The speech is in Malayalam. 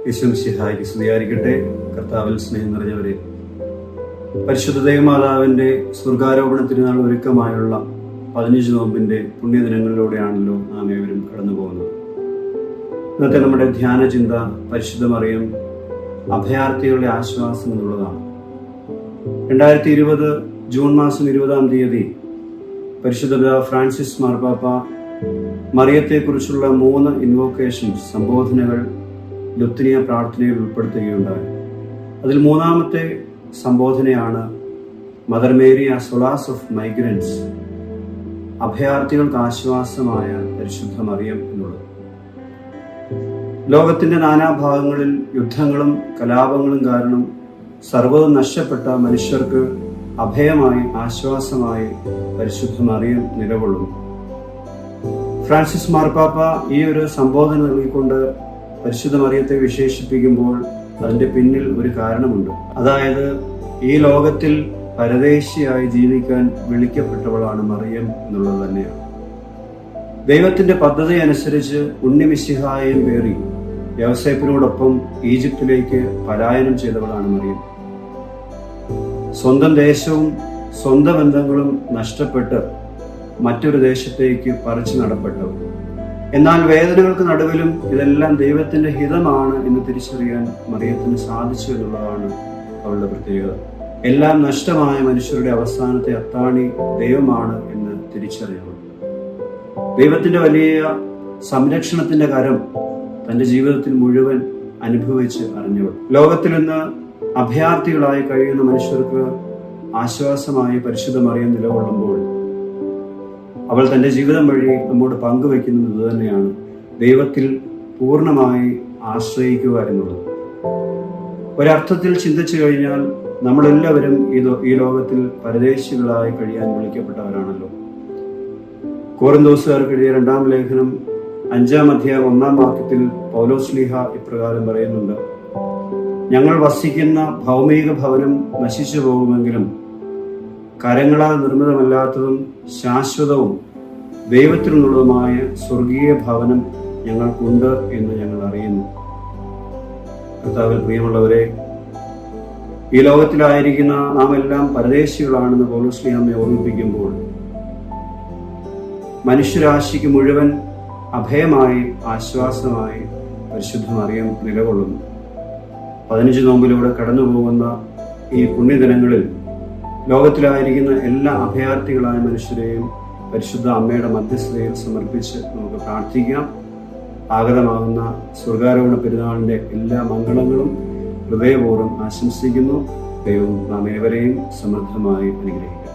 യേശുമിശിഹായ്ക്ക് സ്തുതിയായിരിക്കട്ടെ. കർത്താവിൽ സ്നേഹം നിറഞ്ഞവരെ, പരിശുദ്ധ ദൈവമാതാവിന്റെ സ്വർഗാരോപണ തിരുനാൾ ഒരുക്കമായുള്ള 15 നോമ്പിന്റെ പുണ്യദിനങ്ങളിലൂടെയാണല്ലോ നാം ഏവരും കടന്നു പോകുന്നത്. ഇന്നത്തെ നമ്മുടെ ധ്യാന ചിന്ത പരിശുദ്ധ മറിയം അഭയാർത്ഥികളുടെ ആശ്വാസം എന്നുള്ളതാണ്. 2020 ജൂൺ മാസം 20-ാം തീയതി പരിശുദ്ധ പിതാവ് ഫ്രാൻസിസ് മാർപ്പാപ്പ മറിയത്തെക്കുറിച്ചുള്ള 3 ഇൻവോക്കേഷൻസ്, സംബോധനകൾ ലുത്തിനിയ പ്രാർത്ഥനയിൽ ഉൾപ്പെടുത്തുകയുണ്ടായി. അതിൽ 3-ാമത്തെ സംബോധനയാണ് മദർ മേരി ആ സൊളാസ് ഓഫ് മൈഗ്രൻസ്, അഭയാർത്ഥികൾക്ക് ആശ്വാസമായ പരിശുദ്ധ മറിയം എന്നുള്ളത്. ലോകത്തിന്റെ നാനാഭാഗങ്ങളിൽ യുദ്ധങ്ങളും കലാപങ്ങളും കാരണം സർവ്വതും നഷ്ടപ്പെട്ട മനുഷ്യർക്ക് അഭയമായി ആശ്വാസമായി പരിശുദ്ധ മറിയം നിലകൊള്ളുന്നു. ഫ്രാൻസിസ് മാർപ്പാപ്പ ഈ ഒരു സംബോധന നൽകിക്കൊണ്ട് പരിശുദ്ധ മറിയത്തെ വിശേഷിപ്പിക്കുമ്പോൾ അതിന്റെ പിന്നിൽ ഒരു കാരണമുണ്ട്. അതായത്, ഈ ലോകത്തിൽ പരദേശിയായി ജീവിക്കാൻ വിളിക്കപ്പെട്ടവളാണ് മറിയം എന്നുള്ളത് തന്നെയാണ്. ദൈവത്തിന്റെ പദ്ധതി അനുസരിച്ച് ഉണ്ണിമിശിഹായെയും പേറി യൗസേപ്പിനോടൊപ്പം ഈജിപ്തിലേക്ക് പലായനം ചെയ്തവളാണ് മറിയം. സ്വന്തം ദേശവും സ്വന്തം ബന്ധങ്ങളും നഷ്ടപ്പെട്ട് മറ്റൊരു ദേശത്തേക്ക് പറിച്ചു നടപ്പെട്ടവൾ. എന്നാൽ വേദനകൾക്ക് നടുവിലും ഇതെല്ലാം ദൈവത്തിന്റെ ഹിതമാണ് എന്ന് തിരിച്ചറിയാൻ മറിയത്തിന് സാധിച്ചു എന്നുള്ളതാണ് അവളുടെ പ്രത്യേകത. എല്ലാം നഷ്ടമായ മനുഷ്യരുടെ അവസാനത്തെ അത്താണി ദൈവമാണ് എന്ന് തിരിച്ചറിയവൾ. ദൈവത്തിന്റെ വലിയ സംരക്ഷണത്തിന്റെ കരം തന്റെ ജീവിതത്തിൽ മുഴുവൻ അനുഭവിച്ച് അറിഞ്ഞവൾ. ലോകത്തിൽ ഇന്ന് അഭയാർത്ഥികളായി കഴിയുന്ന മനുഷ്യർക്ക് ആശ്വാസമായി പരിശുദ്ധ മറിയം നിലകൊള്ളുമ്പോൾ അവൾ തന്റെ ജീവിതം വഴി നമ്മോട് പങ്കുവെക്കുന്നത് ഇത് തന്നെയാണ്: ദൈവത്തിൽ പൂർണ്ണമായി ആശ്രയിക്കുക എന്നുള്ളത്. ഒരർത്ഥത്തിൽ ചിന്തിച്ചു കഴിഞ്ഞാൽ നമ്മളെല്ലാവരും ഈ ലോകത്തിൽ പരദേശികളായി കഴിയാൻ വിളിക്കപ്പെട്ടവരാണല്ലോ. കോറിന്തോസുകാർക്ക് എഴുതിയ 2-ാം ലേഖനം 5-ാം അധ്യായം 1-ാം വാക്യത്തിൽ പൗലോസ്ലീഹ ഇപ്രകാരം പറയുന്നുണ്ട്: ഞങ്ങൾ വസിക്കുന്ന ഭൗമിക ഭവനം നശിച്ചു പോകുമെങ്കിലും കരങ്ങളാൽ നിർമ്മിതമല്ലാത്തതും ശാശ്വതവും ദൈവത്തിൽ നിന്നുള്ളതുമായ സ്വർഗീയ ഭവനം ഞങ്ങൾക്കുണ്ട് എന്ന് ഞങ്ങൾ അറിയുന്നു. കർത്താവിൽ പ്രിയമുള്ളവരെ, ഈ ലോകത്തിലായിരിക്കുന്ന നാം എല്ലാം പരദേശികളാണെന്ന് പൗലോസ്ലീഹയെ ഓർമ്മിപ്പിക്കുമ്പോൾ മനുഷ്യരാശിക്ക് മുഴുവൻ അഭയമായി ആശ്വാസമായി പരിശുദ്ധ മറിയം നിലകൊള്ളുന്നു. 15 നോമ്പിലൂടെ കടന്നു പോകുന്ന ഈ പുണ്യദിനങ്ങളിൽ ലോകത്തിലായിരിക്കുന്ന എല്ലാ അഭയാർത്ഥികളായ മനുഷ്യരെയും പരിശുദ്ധ അമ്മയുടെ മധ്യസ്ഥതയിൽ സമർപ്പിച്ച് നമുക്ക് പ്രാർത്ഥിക്കാം. ആഗതമാകുന്ന സ്വർഗാരോപണ പെരുന്നാളിന്റെ എല്ലാ മംഗളങ്ങളും ഹൃദയപൂർവ്വം ആശംസിക്കുന്നു. ദൈവം നാം ഏവരെയും സമൃദ്ധമായി അനുഗ്രഹിക്കട്ടെ.